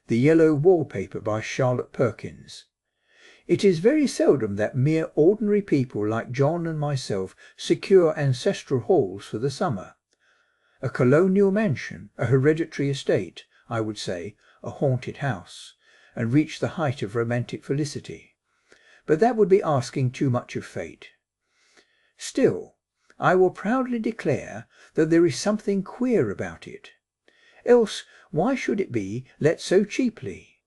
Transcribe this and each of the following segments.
The Yellow Wallpaper by Charlotte Perkins. It is very seldom that mere ordinary people like John and myself secure ancestral halls for the summer. A colonial mansion, a hereditary estate, I would say, a haunted house, and reach the height of romantic felicity. But that would be asking too much of fate. Still, I will proudly declare that there is something queer about it. Else why should it be let so cheaply?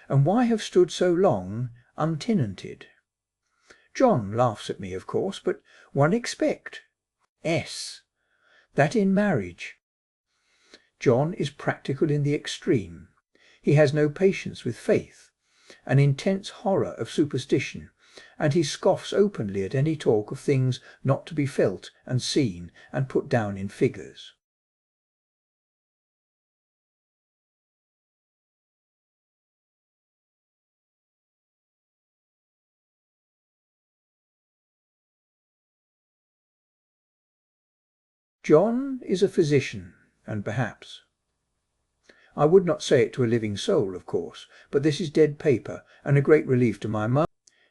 And why have stood so long untenanted? John laughs at me, of course, but one expect. That in marriage. John is practical in the extreme. He has no patience with faith, an intense horror of superstition, and he scoffs openly at any talk of things not to be felt and seen and put down in figures. John is a physician, and perhaps. I would not say it to a living soul, of course, but this is dead paper, and a great relief to my mother.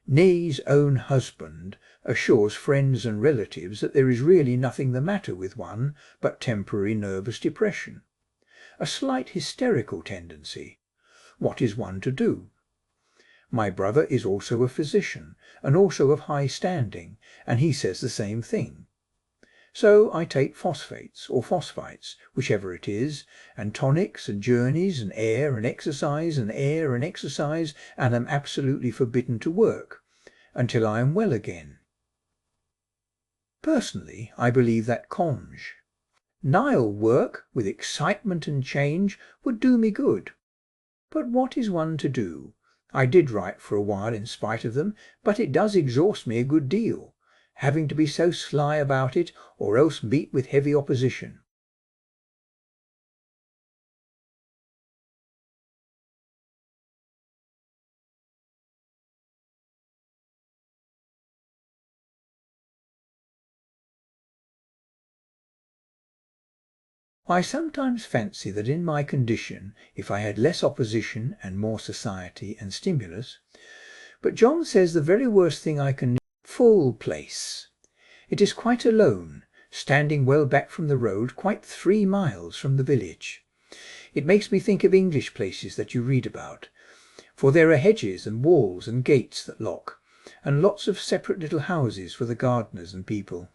Nee's own husband assures friends and relatives that there is really nothing the matter with one but temporary nervous depression. A slight hysterical tendency. What is one to do? My brother is also a physician, and also of high standing, and he says the same thing. So I take phosphates or phosphites, whichever it is, and tonics and journeys and air and exercise and air and exercise, and am absolutely forbidden to work until I am well again. Personally, I believe that conge. Nile work with excitement and change would do me good. But what is one to do? I did write for a while in spite of them, but it does exhaust me a good deal, having to be so sly about it, or else meet with heavy opposition. I sometimes fancy that in my condition, if I had less opposition and more society and stimulus, but John says the very worst thing I can full place. It is quite alone, standing well back from the road, quite 3 miles from the village. It makes me think of English places that you read about, for there are hedges and walls and gates that lock, and lots of separate little houses for the gardeners and people.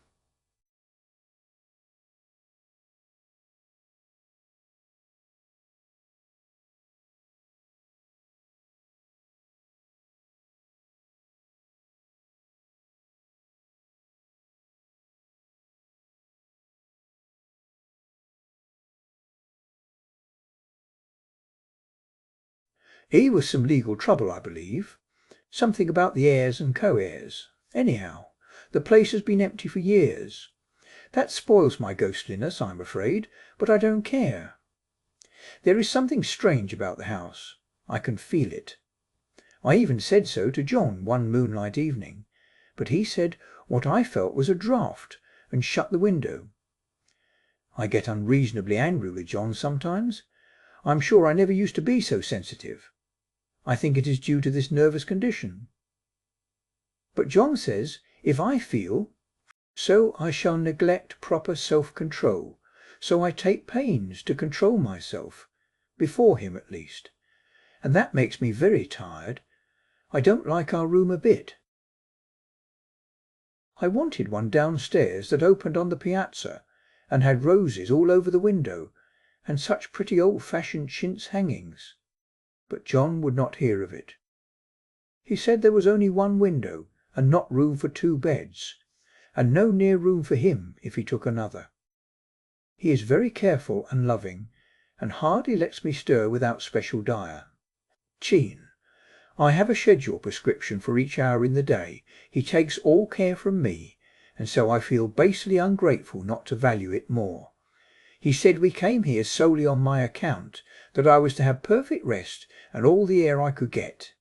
He was some legal trouble, I believe. Something about the heirs and co-heirs. Anyhow, the place has been empty for years. That spoils my ghostliness, I'm afraid, but I don't care. There is something strange about the house. I can feel it. I even said so to John one moonlight evening, but he said what I felt was a draught, and shut the window. I get unreasonably angry with John sometimes. I'm sure I never used to be so sensitive. I think it is due to this nervous condition. But John says if I feel, so I shall neglect proper self-control, so I take pains to control myself, before him at least, and that makes me very tired. I don't like our room a bit. I wanted one downstairs that opened on the piazza, and had roses all over the window, and such pretty old-fashioned chintz hangings. But John would not hear of it. He said there was only one window, and not room for 2 beds, and no near room for him if he took another. He is very careful and loving, and hardly lets me stir without special dire. Cheen. I have a schedule prescription for each hour in the day. He takes all care from me, and so I feel basely ungrateful not to value it more. He said we came here solely on my account, that I was to have perfect rest and all the air I could get.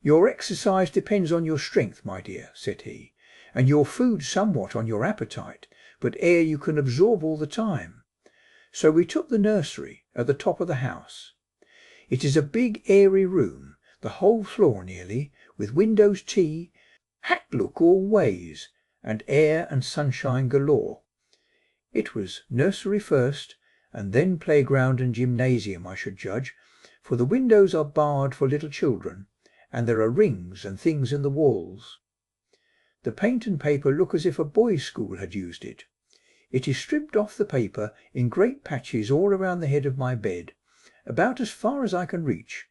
Your exercise depends on your strength, my dear, said he, and your food somewhat on your appetite, but air you can absorb all the time. So we took the nursery at the top of the house. It is a big airy room, the whole floor nearly, with windows hat look all ways, and air and sunshine galore. It was nursery first, and then playground and gymnasium, I should judge, for the windows are barred for little children, and there are rings and things in the walls. The paint and paper look as if a boys' school had used it. It is stripped off the paper in great patches all around the head of my bed, about as far as I can reach,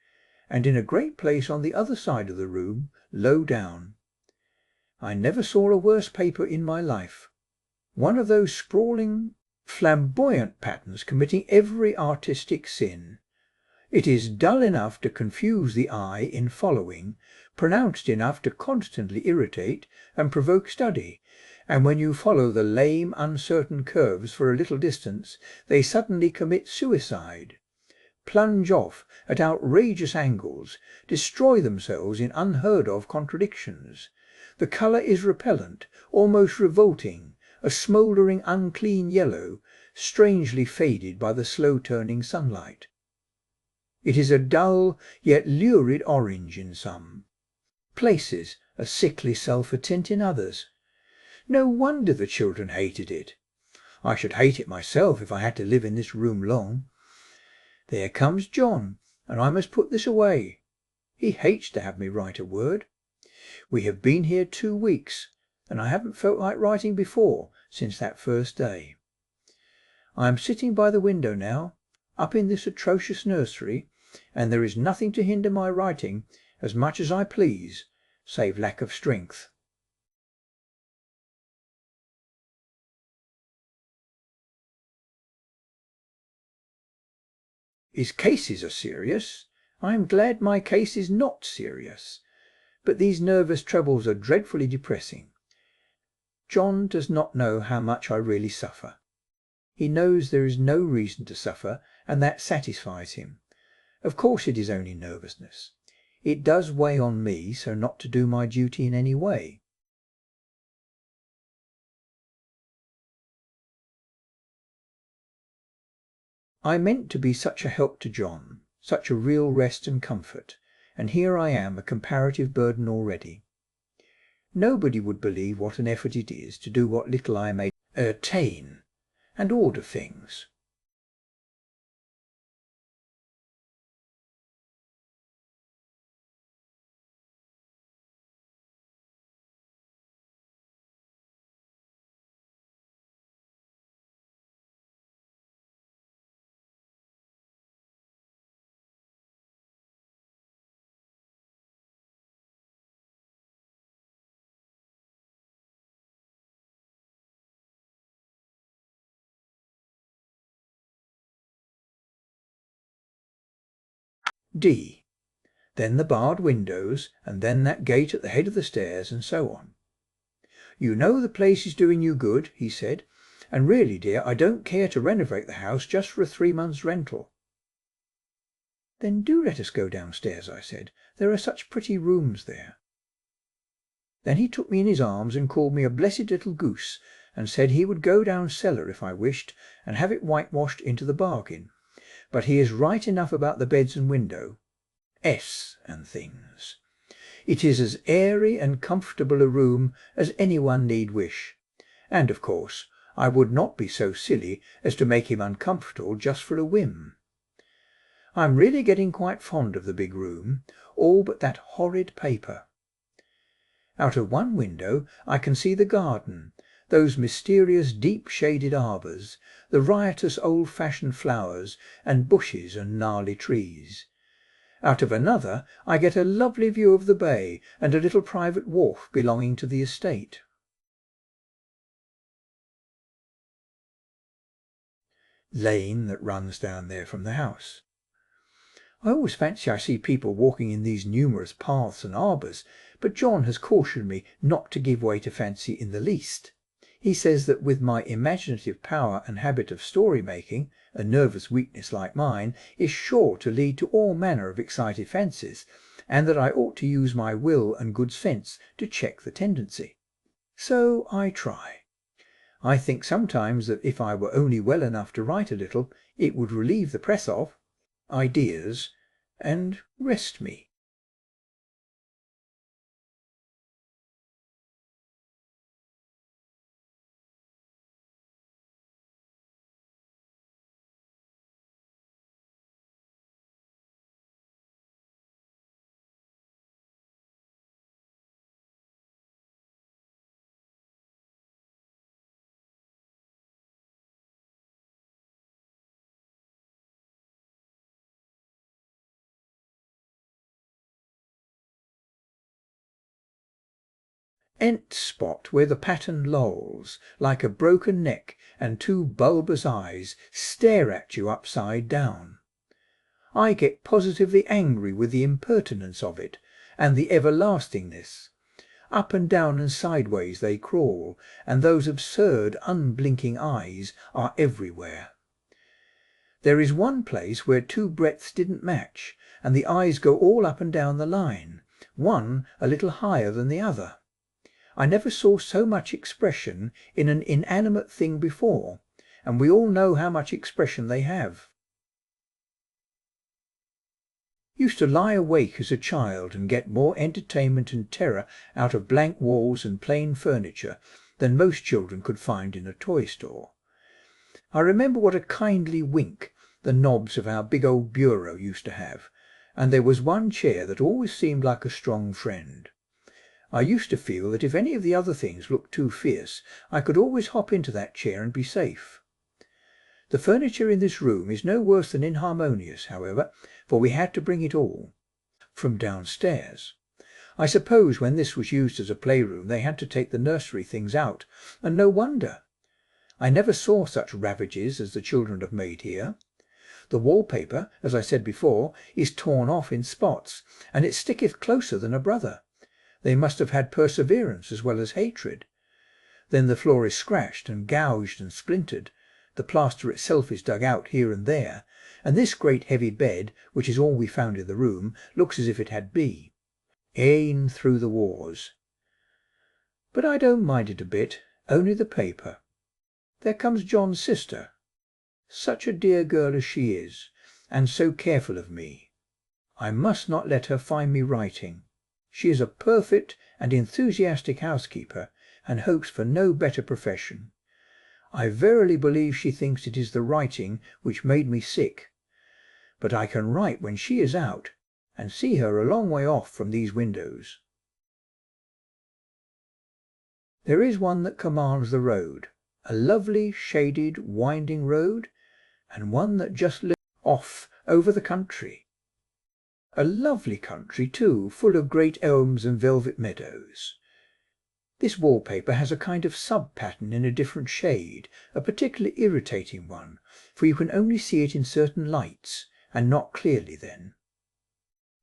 and in a great place on the other side of the room, low down. I never saw a worse paper in my life. One of those sprawling, flamboyant patterns committing every artistic sin. It is dull enough to confuse the eye in following, pronounced enough to constantly irritate and provoke study, and when you follow the lame, uncertain curves for a little distance, they suddenly commit suicide, plunge off at outrageous angles, destroy themselves in unheard of contradictions. The colour is repellent, almost revolting, a smouldering unclean yellow, strangely faded by the slow turning sunlight. It is a dull yet lurid orange in some places, a sickly sulphur tint in others. No wonder the children hated it. I should hate it myself if I had to live in this room long. There comes John, and I must put this away. He hates to have me write a word. We have been here 2 weeks, and I haven't felt like writing before since that first day. I am sitting by the window now, up in this atrocious nursery, and there is nothing to hinder my writing as much as I please, save lack of strength. His cases are serious. I am glad my case is not serious. But these nervous troubles are dreadfully depressing. John does not know how much I really suffer. He knows there is no reason to suffer, and that satisfies him. Of course it is only nervousness. It does weigh on me so not to do my duty in any way. I meant to be such a help to John, such a real rest and comfort, and here I am a comparative burden already. Nobody would believe what an effort it is to do what little I may attain, and order things. D. Then the barred windows, and then that gate at the head of the stairs, and so on. You know the place is doing you good, he said, and really, dear, I don't care to renovate the house just for a 3 months' rental. Then do let us go downstairs, I said. There are such pretty rooms there. Then he took me in his arms and called me a blessed little goose, and said he would go down cellar if I wished, and have it whitewashed into the bargain. But he is right enough about the beds and window, and things. It is as airy and comfortable a room as anyone need wish, and of course I would not be so silly as to make him uncomfortable just for a whim. I am really getting quite fond of the big room, all but that horrid paper. Out of one window I can see the garden, those mysterious deep-shaded arbours, the riotous old-fashioned flowers and bushes and gnarly trees. Out of another I get a lovely view of the bay and a little private wharf belonging to the estate. Lane that runs down there from the house. I always fancy I see people walking in these numerous paths and arbours, but John has cautioned me not to give way to fancy in the least. He says that with my imaginative power and habit of story making, a nervous weakness like mine is sure to lead to all manner of excited fancies, and that I ought to use my will and good sense to check the tendency. So I try. I think sometimes that if I were only well enough to write a little, it would relieve the press of ideas, and rest me. Nth spot where the pattern lolls, like a broken neck, and two bulbous eyes stare at you upside down. I get positively angry with the impertinence of it, and the everlastingness. Up and down and sideways they crawl, and those absurd unblinking eyes are everywhere. There is one place where two breadths didn't match, and the eyes go all up and down the line, one a little higher than the other. I never saw so much expression in an inanimate thing before, and we all know how much expression they have. Used to lie awake as a child and get more entertainment and terror out of blank walls and plain furniture than most children could find in a toy store. I remember what a kindly wink the knobs of our big old bureau used to have, and there was one chair that always seemed like a strong friend. I used to feel that if any of the other things looked too fierce, I could always hop into that chair and be safe. The furniture in this room is no worse than inharmonious, however, for we had to bring it all from downstairs. I suppose when this was used as a playroom they had to take the nursery things out, and no wonder. I never saw such ravages as the children have made here. The wallpaper, as I said before, is torn off in spots, and it sticketh closer than a brother. They must have had perseverance as well as hatred. Then the floor is scratched and gouged and splintered. The plaster itself is dug out here and there, and this great heavy bed, which is all we found in the room, looks as if it had been. E'en through the wars. But I don't mind it a bit, only the paper. There comes John's sister. Such a dear girl as she is, and so careful of me. I must not let her find me writing. She is a perfect and enthusiastic housekeeper, and hopes for no better profession. I verily believe she thinks it is the writing which made me sick. But I can write when she is out, and see her a long way off from these windows. There is one that commands the road, a lovely shaded winding road, and one that just lifts off over the country. A lovely country too, full of great elms and velvet meadows. This wallpaper has a kind of sub-pattern in a different shade, a particularly irritating one, for you can only see it in certain lights, and not clearly then.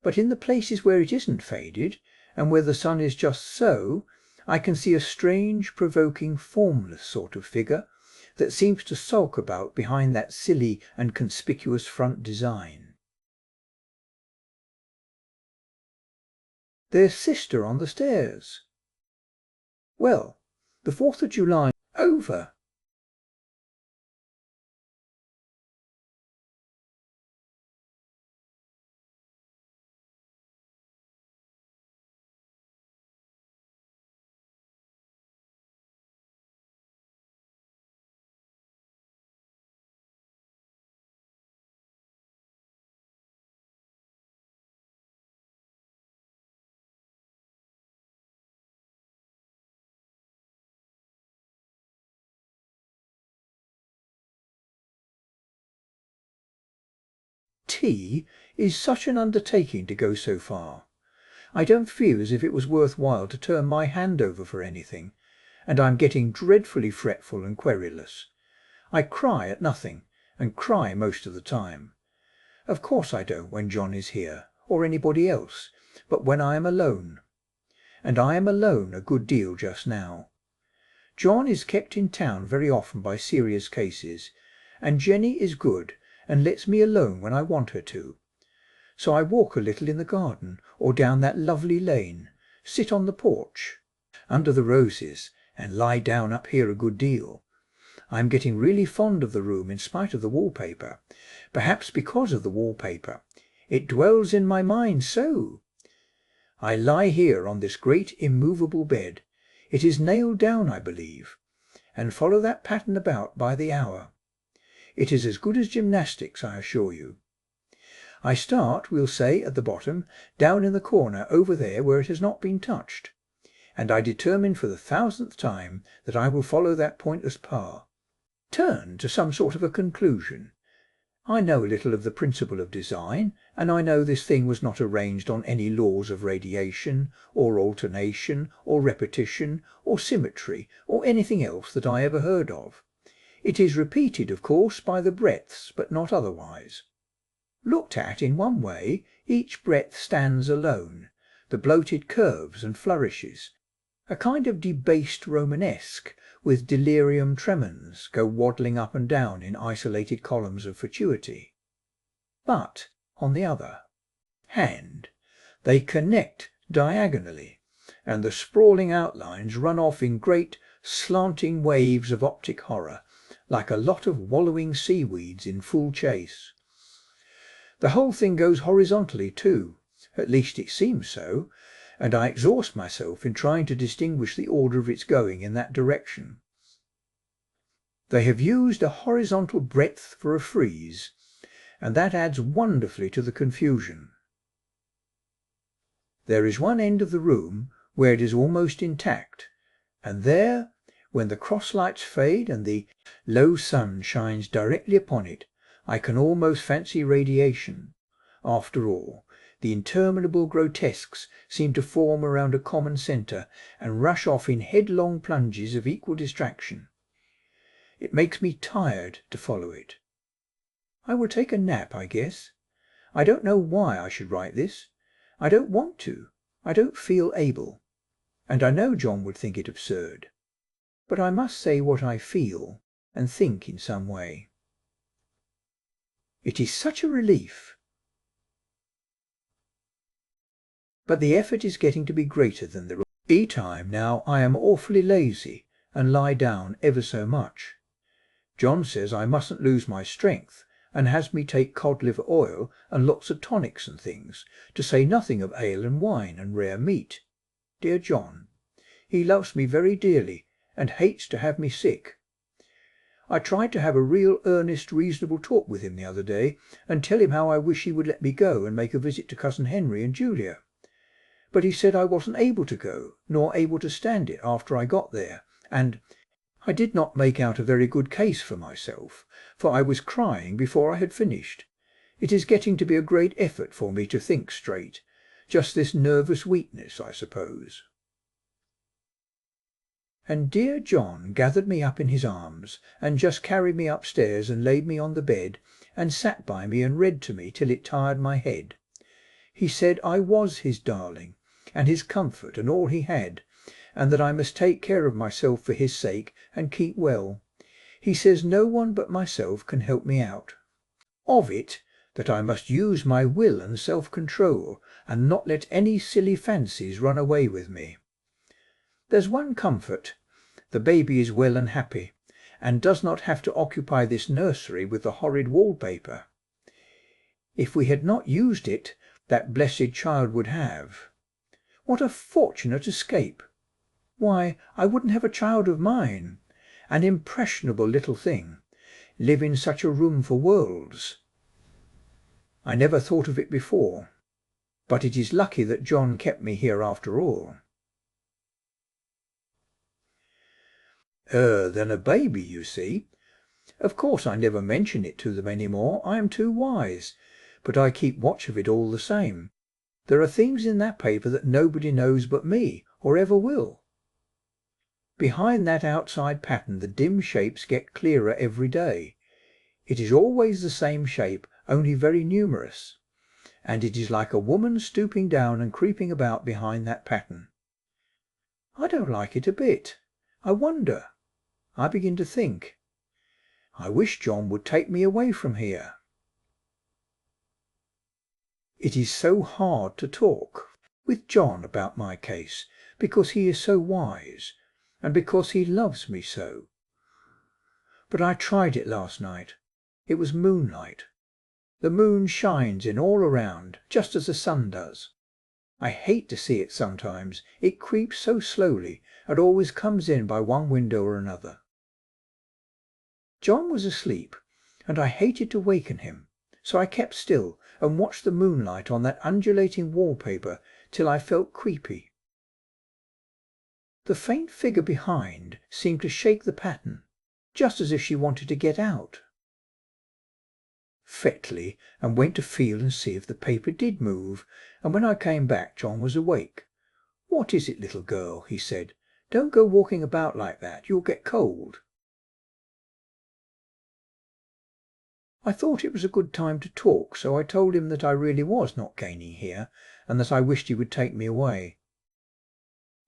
But in the places where it isn't faded, and where the sun is just so, I can see a strange, provoking, formless sort of figure that seems to sulk about behind that silly and conspicuous front design. There's sister on the stairs. Well, the 4th of July over. Tea is such an undertaking to go so far. I don't feel as if it was worth while to turn my hand over for anything, and I'm getting dreadfully fretful and querulous. I cry at nothing, and cry most of the time. Of course I don't when John is here, or anybody else, but when I am alone. And I am alone a good deal just now. John is kept in town very often by serious cases, and Jenny is good and lets me alone when I want her to. So I walk a little in the garden, or down that lovely lane, sit on the porch, under the roses, and lie down up here a good deal. I am getting really fond of the room in spite of the wallpaper, perhaps because of the wallpaper. It dwells in my mind so. I lie here on this great immovable bed, it is nailed down I believe, and follow that pattern about by the hour. It is as good as gymnastics, I assure you. I start, we'll say, at the bottom, down in the corner over there where it has not been touched, and I determine for the 1000th time that I will follow that pointless path. Turn to some sort of a conclusion. I know a little of the principle of design, and I know this thing was not arranged on any laws of radiation, or alternation, or repetition, or symmetry, or anything else that I ever heard of. It is repeated, of course, by the breadths, but not otherwise. Looked at in one way, each breadth stands alone, the bloated curves and flourishes, a kind of debased Romanesque, with delirium tremens, go waddling up and down in isolated columns of fatuity. But, on the other hand, they connect diagonally, and the sprawling outlines run off in great slanting waves of optic horror, like a lot of wallowing seaweeds in full chase. The whole thing goes horizontally too, at least it seems so, and I exhaust myself in trying to distinguish the order of its going in that direction. They have used a horizontal breadth for a frieze, and that adds wonderfully to the confusion. There is one end of the room where it is almost intact, and there, when the cross lights fade and the low sun shines directly upon it, I can almost fancy radiation. After all, the interminable grotesques seem to form around a common centre and rush off in headlong plunges of equal distraction. It makes me tired to follow it. I will take a nap, I guess. I don't know why I should write this. I don't want to. I don't feel able. And I know John would think it absurd. But I must say what I feel and think in some way. It is such a relief. But the effort is getting to be greater than the time now. I am awfully lazy and lie down ever so much. John says I mustn't lose my strength, and has me take cod liver oil and lots of tonics and things, to say nothing of ale and wine and rare meat. Dear John, he loves me very dearly and hates to have me sick. I tried to have a real earnest reasonable talk with him the other day, and tell him how I wish he would let me go and make a visit to cousin Henry and Julia. But he said I wasn't able to go, nor able to stand it after I got there, and I did not make out a very good case for myself, for I was crying before I had finished. It is getting to be a great effort for me to think straight, just this nervous weakness, I suppose. And dear John gathered me up in his arms, and just carried me upstairs and laid me on the bed, and sat by me and read to me till it tired my head. He said I was his darling, and his comfort and all he had, and that I must take care of myself for his sake and keep well. He says no one but myself can help me out of it, that I must use my will and self-control, and not let any silly fancies run away with me. There's one comfort. The baby is well and happy, and does not have to occupy this nursery with the horrid wallpaper. If we had not used it, that blessed child would have. What a fortunate escape! Why, I wouldn't have a child of mine, an impressionable little thing, live in such a room for worlds. I never thought of it before, but it is lucky that John kept me here after all. Than a baby, you see. Of course I never mention it to them any more, I am too wise, but I keep watch of it all the same. There are things in that paper that nobody knows but me, or ever will. Behind that outside pattern the dim shapes get clearer every day. It is always the same shape, only very numerous, and it is like a woman stooping down and creeping about behind that pattern. I don't like it a bit. I wonder. I begin to think. I wish John would take me away from here. It is so hard to talk with John about my case, because he is so wise, and because he loves me so. But I tried it last night. It was moonlight. The moon shines in all around, just as the sun does. I hate to see it sometimes. It creeps so slowly and always comes in by one window or another. John was asleep, and I hated to waken him, so I kept still and watched the moonlight on that undulating wallpaper till I felt creepy. The faint figure behind seemed to shake the pattern, just as if she wanted to get out. Fetly, and went to feel and see if the paper did move, and when I came back John was awake. "What is it, little girl?" he said. "Don't go walking about like that. You'll get cold." I thought it was a good time to talk, so I told him that I really was not gaining here, and that I wished he would take me away.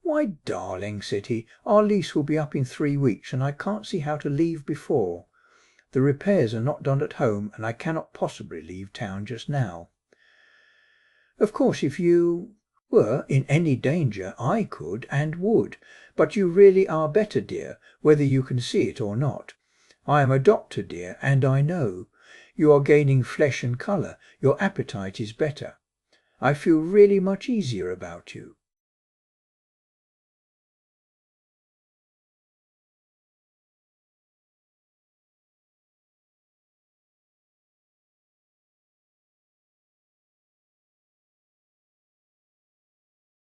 "Why, darling," said he, "our lease will be up in 3 weeks, and I can't see how to leave before. The repairs are not done at home, and I cannot possibly leave town just now. Of course, if you were in any danger I could and would, but you really are better, dear, whether you can see it or not. I am a doctor, dear, and I know. You are gaining flesh and colour. Your appetite is better. I feel really much easier about you."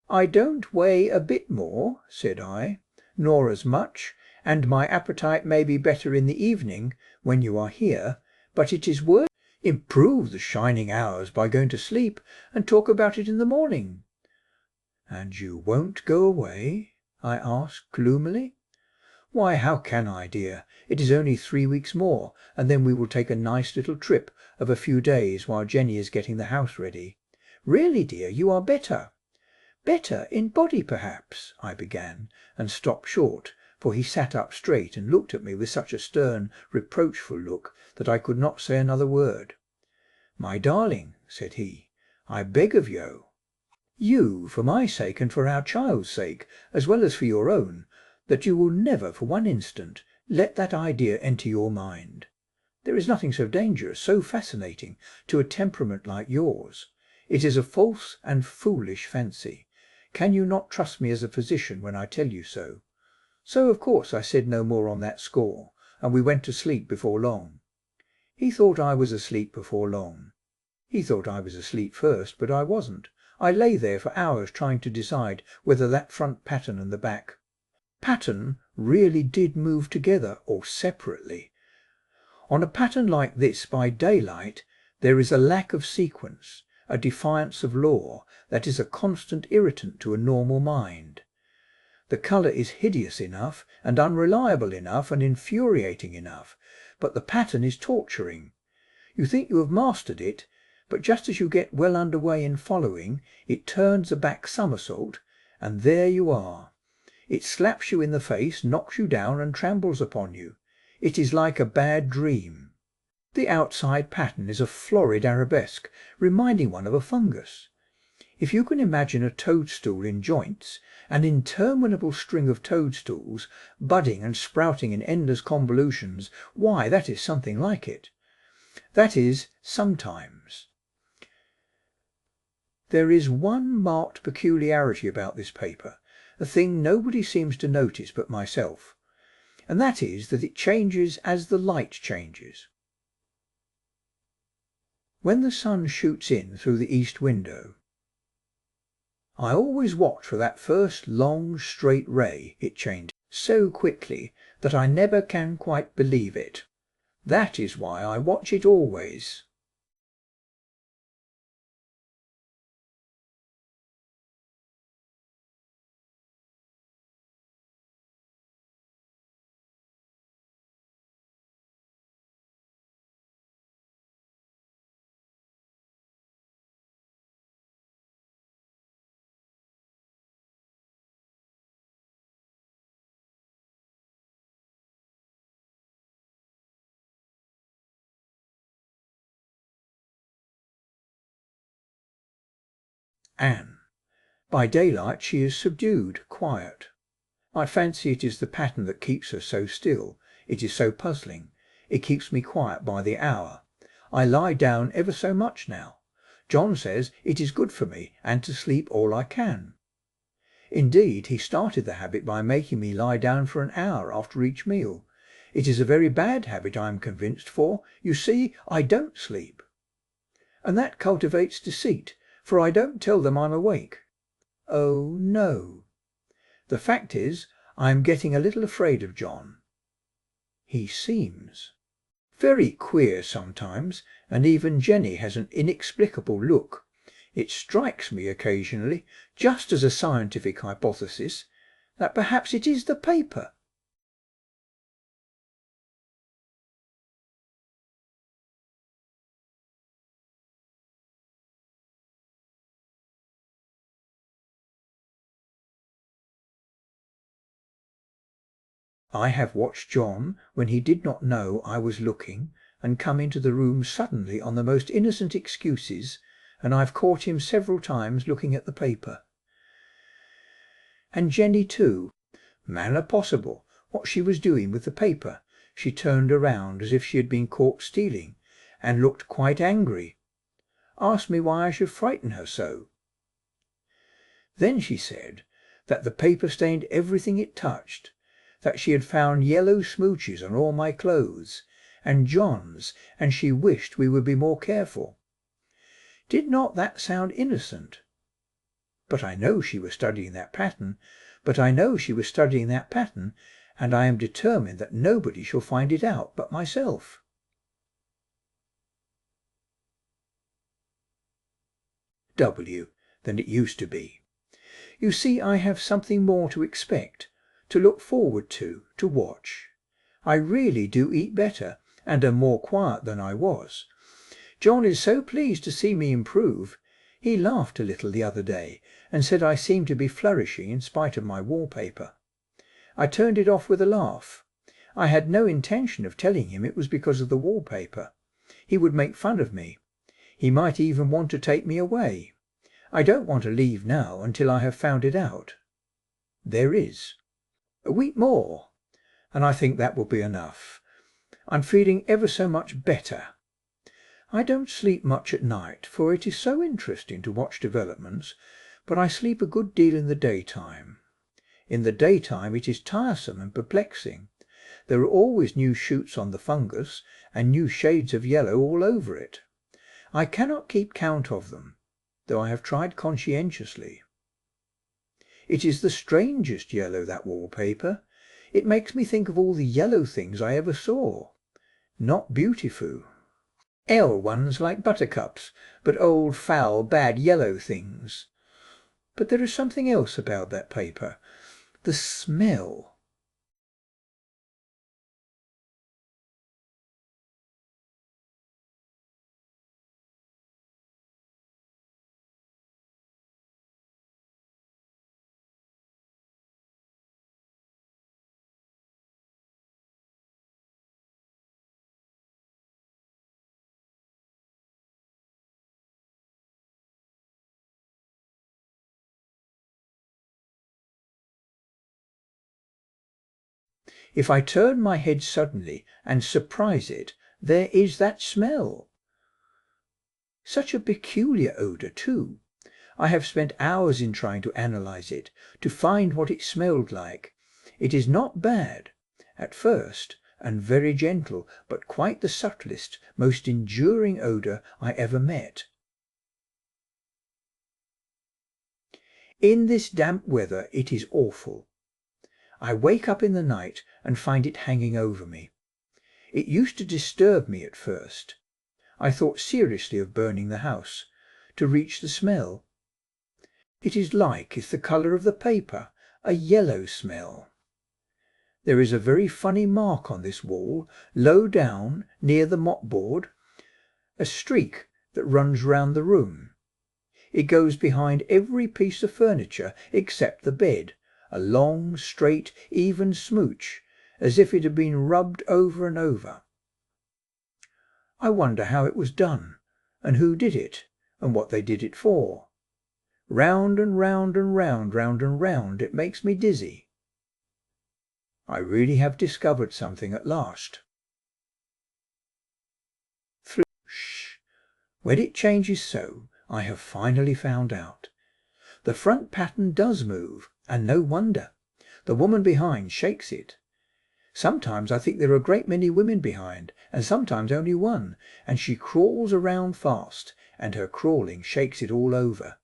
"I don't weigh a bit more," said I, "nor as much, and my appetite may be better in the evening when you are here, but it is worse. Improve the shining hours by going to sleep and talk about it in the morning." "And you won't go away?" I asked gloomily. "Why, how can I, dear? It is only 3 weeks more, and then we will take a nice little trip of a few days while Jenny is getting the house ready. Really, dear, you are better." "Better in body, perhaps," I began, and stopped short, for he sat up straight and looked at me with such a stern, reproachful look that I could not say another word. "My darling," said he, "I beg of you, for my sake and for our child's sake, as well as for your own, that you will never for one instant let that idea enter your mind. There is nothing so dangerous, so fascinating, to a temperament like yours. It is a false and foolish fancy. Can you not trust me as a physician when I tell you so?" So of course I said no more on that score, and we went to sleep before long. He thought I was asleep before long. He thought I was asleep first, but I wasn't. I lay there for hours trying to decide whether that front pattern and the back pattern really did move together or separately. On a pattern like this by daylight there is a lack of sequence, a defiance of law that is a constant irritant to a normal mind. The colour is hideous enough and unreliable enough and infuriating enough, but the pattern is torturing. You think you have mastered it, but just as you get well under way in following, it turns a back somersault, and there you are. It slaps you in the face, knocks you down and tramples upon you. It is like a bad dream. The outside pattern is a florid arabesque, reminding one of a fungus. If you can imagine a toadstool in joints, an interminable string of toadstools, budding and sprouting in endless convolutions, why, that is something like it. That is, sometimes. There is one marked peculiarity about this paper, a thing nobody seems to notice but myself, and that is that it changes as the light changes. When the sun shoots in through the east window, I always watch for that first long straight ray. It changes so quickly that I never can quite believe it. That is why I watch it always. Anne. By daylight she is subdued, quiet. I fancy it is the pattern that keeps her so still. It is so puzzling. It keeps me quiet by the hour. I lie down ever so much now. John says it is good for me and to sleep all I can. Indeed, he started the habit by making me lie down for an hour after each meal. It is a very bad habit, I am convinced, for, you see, I don't sleep. And that cultivates deceit, for I don't tell them I'm awake. Oh, no. The fact is, I am getting a little afraid of John. He seems very queer sometimes, and even Jenny has an inexplicable look. It strikes me occasionally, just as a scientific hypothesis, that perhaps it is the paper. I have watched John when he did not know I was looking, and come into the room suddenly on the most innocent excuses, and I've caught him several times looking at the paper. And Jenny too. Manner possible, what she was doing with the paper. She turned around as if she had been caught stealing, and looked quite angry. Asked me why I should frighten her so. Then she said that the paper stained everything it touched, that she had found yellow smooches on all my clothes, and John's, and she wished we would be more careful. Did not that sound innocent? But I know she was studying that pattern, and I am determined that nobody shall find it out but myself. W. Than it used to be. You see, I have something more to expect, to look forward to watch. I really do eat better, and am more quiet than I was. John is so pleased to see me improve. He laughed a little the other day, and said I seemed to be flourishing in spite of my wallpaper. I turned it off with a laugh. I had no intention of telling him it was because of the wallpaper. He would make fun of me. He might even want to take me away. I don't want to leave now until I have found it out. There is a week more, and I think that will be enough. I'm feeling ever so much better. I don't sleep much at night, for it is so interesting to watch developments, but I sleep a good deal in the daytime. In the daytime it is tiresome and perplexing. There are always new shoots on the fungus, and new shades of yellow all over it. I cannot keep count of them, though I have tried conscientiously. It is the strangest yellow, that wallpaper. It makes me think of all the yellow things I ever saw. Not beautiful. Ones like buttercups, but old, foul, bad yellow things. But there is something else about that paper. The smell. If I turn my head suddenly and surprise it, there is that smell. Such a peculiar odour too. I have spent hours in trying to analyse it, to find what it smelled like. It is not bad at first, and very gentle, but quite the subtlest, most enduring odour I ever met. In this damp weather it is awful. I wake up in the night and find it hanging over me. It used to disturb me at first. I thought seriously of burning the house, to reach the smell. It is the colour of the paper, a yellow smell. There is a very funny mark on this wall, low down near the mopboard, a streak that runs round the room. It goes behind every piece of furniture except the bed, a long, straight, even smooch, as if it had been rubbed over and over. I wonder how it was done, and who did it, and what they did it for. Round and round and round, round and round, it makes me dizzy. I really have discovered something at last. Shh! When it changes so, I have finally found out. The front pattern does move, and no wonder. The woman behind shakes it. Sometimes I think there are a great many women behind, and sometimes only one, and she crawls around fast, and her crawling shakes it all over.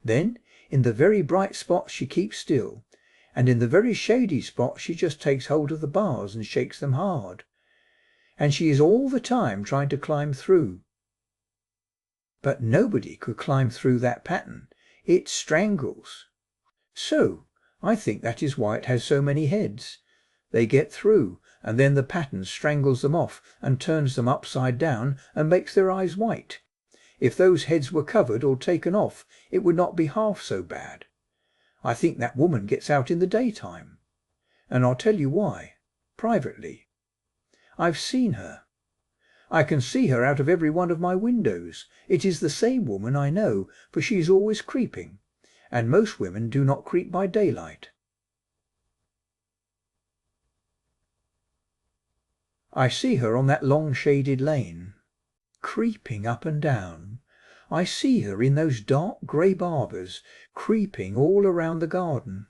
Then in the very bright spots she keeps still, and in the very shady spots she just takes hold of the bars and shakes them hard. And she is all the time trying to climb through. But nobody could climb through that pattern. It strangles. So I think that is why it has so many heads. They get through, and then the pattern strangles them off and turns them upside down and makes their eyes white. If those heads were covered or taken off, it would not be half so bad. I think that woman gets out in the daytime. And I'll tell you why, privately. I've seen her. I can see her out of every one of my windows. It is the same woman, I know, for she is always creeping, and most women do not creep by daylight. I see her on that long shaded lane, creeping up and down. I see her in those dark grey arbours, creeping all around the garden.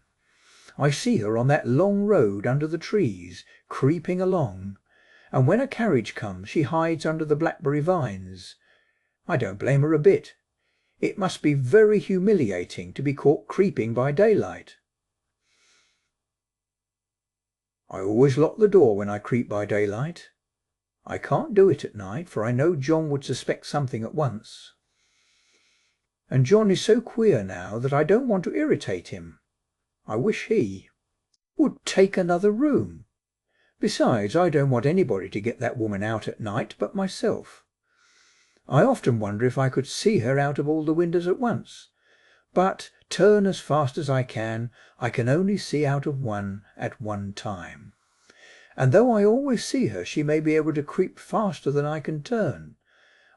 I see her on that long road under the trees, creeping along, and when a carriage comes she hides under the blackberry vines. I don't blame her a bit. It must be very humiliating to be caught creeping by daylight. I always lock the door when I creep by daylight. I can't do it at night, for I know John would suspect something at once. And John is so queer now that I don't want to irritate him. I wish he would take another room. Besides, I don't want anybody to get that woman out at night but myself. I often wonder if I could see her out of all the windows at once. But turn as fast as I can only see out of one at one time. And though I always see her, she may be able to creep faster than I can turn.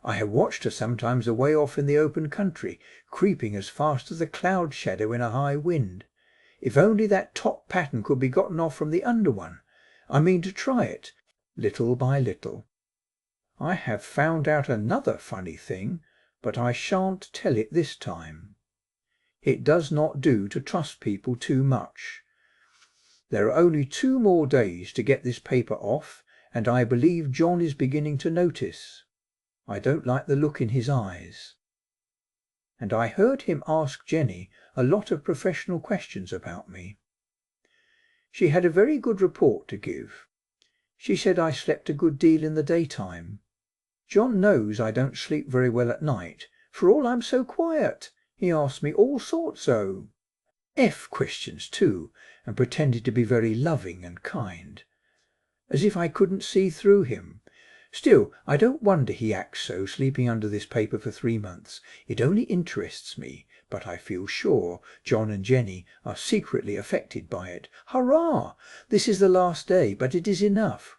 I have watched her sometimes away off in the open country, creeping as fast as a cloud shadow in a high wind. If only that top pattern could be gotten off from the under one. I mean to try it, little by little. I have found out another funny thing, but I shan't tell it this time. It does not do to trust people too much. There are only 2 more days to get this paper off, and I believe John is beginning to notice. I don't like the look in his eyes. And I heard him ask Jenny a lot of professional questions about me. She had a very good report to give. She said I slept a good deal in the daytime. John knows I don't sleep very well at night, for all I'm so quiet. He asked me all sorts of questions too, and pretended to be very loving and kind, as if I couldn't see through him. Still, I don't wonder he acts so, sleeping under this paper for 3 months. It only interests me, but I feel sure John and Jenny are secretly affected by it. Hurrah! This is the last day, but it is enough.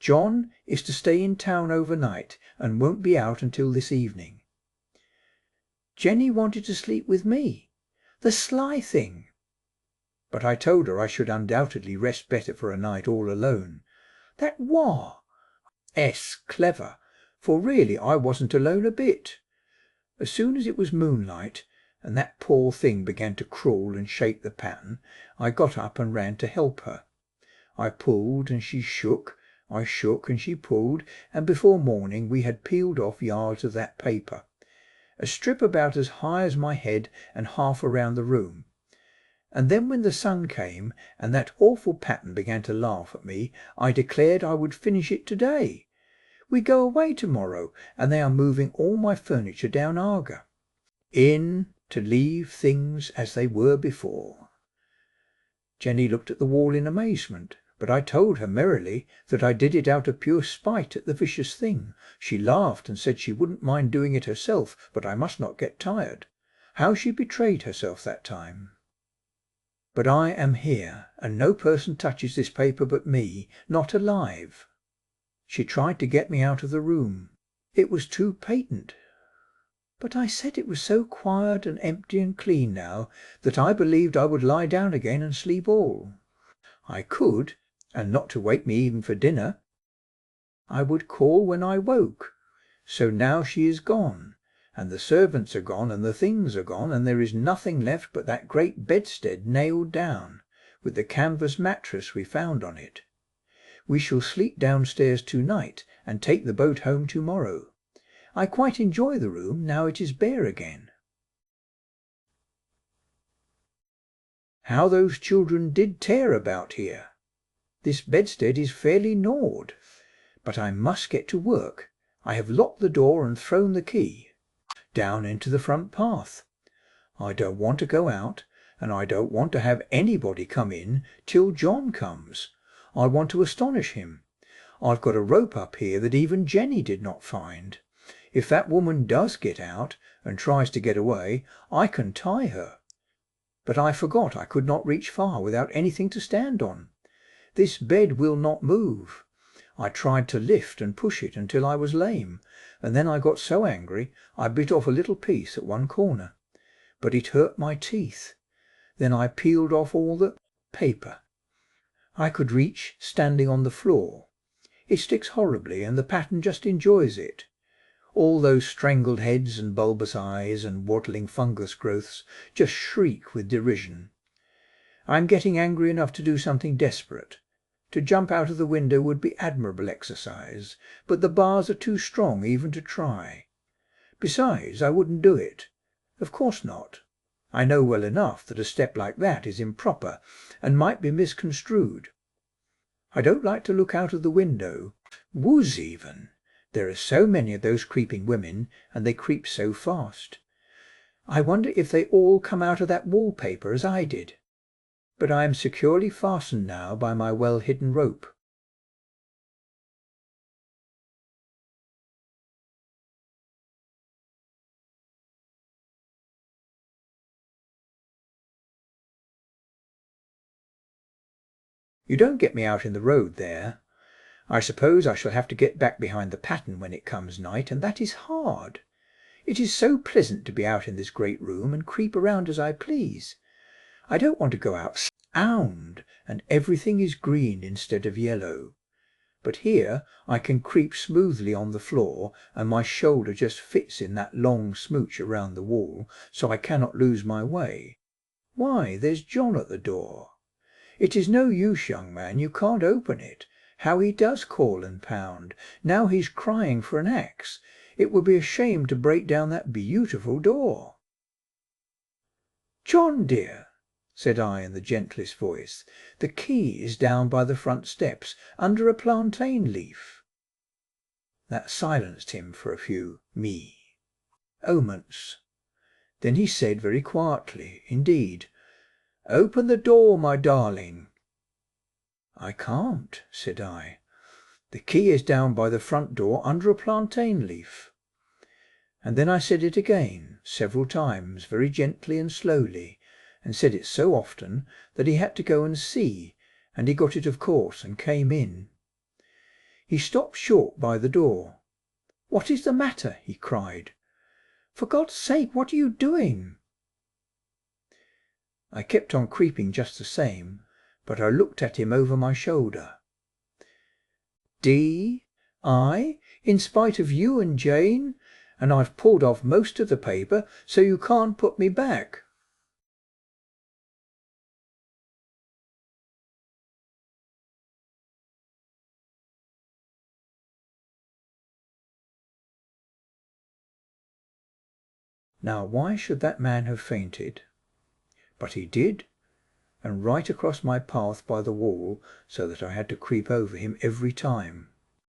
John is to stay in town overnight and won't be out until this evening. Jenny wanted to sleep with me. The sly thing! But I told her I should undoubtedly rest better for a night all alone. That was clever, for really I wasn't alone a bit. As soon as it was moonlight, and that poor thing began to crawl and shake the pattern, I got up and ran to help her. I pulled and she shook, I shook and she pulled, and before morning we had peeled off yards of that paper, a strip about as high as my head and half around the room. And then when the sun came and that awful pattern began to laugh at me, I declared I would finish it today. We go away tomorrow, and they are moving all my furniture down Arga, in to leave things as they were before. Jenny looked at the wall in amazement, but I told her merrily that I did it out of pure spite at the vicious thing. She laughed and said she wouldn't mind doing it herself, but I must not get tired. How she betrayed herself that time! But I am here, and no person touches this paper but me, not alive. She tried to get me out of the room. It was too patent. But I said it was so quiet and empty and clean now that I believed I would lie down again and sleep all I could, and not to wake me even for dinner. I would call when I woke. So now she is gone, and the servants are gone, and the things are gone, and there is nothing left but that great bedstead nailed down, with the canvas mattress we found on it. We shall sleep downstairs tonight and take the boat home tomorrow. I quite enjoy the room now it is bare again. How those children did tear about here! This bedstead is fairly gnawed. But I must get to work. I have locked the door and thrown the key down into the front path. I don't want to go out, and I don't want to have anybody come in till John comes. I want to astonish him. I've got a rope up here that even Jenny did not find. If that woman does get out and tries to get away, I can tie her. But I forgot I could not reach far without anything to stand on. This bed will not move. I tried to lift and push it until I was lame, and then I got so angry I bit off a little piece at one corner. But it hurt my teeth. Then I peeled off all the paper. I could reach standing on the floor. It sticks horribly, and the pattern just enjoys it. All those strangled heads and bulbous eyes and waddling fungus growths just shriek with derision. I am getting angry enough to do something desperate. To jump out of the window would be admirable exercise, but the bars are too strong even to try. Besides, I wouldn't do it. Of course not. I know well enough that a step like that is improper and might be misconstrued. I don't like to look out of the window. Woos even. There are so many of those creeping women, and they creep so fast. I wonder if they all come out of that wallpaper as I did. But I am securely fastened now by my well-hidden rope. You don't get me out in the road there. I suppose I shall have to get back behind the pattern when it comes night, and that is hard. It is so pleasant to be out in this great room and creep around as I please. I don't want to go out sound, and everything is green instead of yellow. But here I can creep smoothly on the floor, and my shoulder just fits in that long smooch around the wall, so I cannot lose my way. Why, there's John at the door. It is no use, young man, you can't open it. How he does call and pound. Now he's crying for an axe. It would be a shame to break down that beautiful door. John, dear, said I in the gentlest voice, the key is down by the front steps, under a plantain leaf. That silenced him for a few moments. Then he said very quietly indeed, "Open the door, my darling." "I can't," said I. "The key is down by the front door under a plantain leaf." And then I said it again, several times, very gently and slowly, and said it so often that he had to go and see, and he got it of course and came in. He stopped short by the door. "What is the matter?" he cried. "For God's sake, what are you doing?" I kept on creeping just the same, but I looked at him over my shoulder. I, in spite of you and Jane, and I've pulled off most of the paper, so you can't put me back. Now why should that man have fainted? But he did, and right across my path by the wall, so that I had to creep over him every time.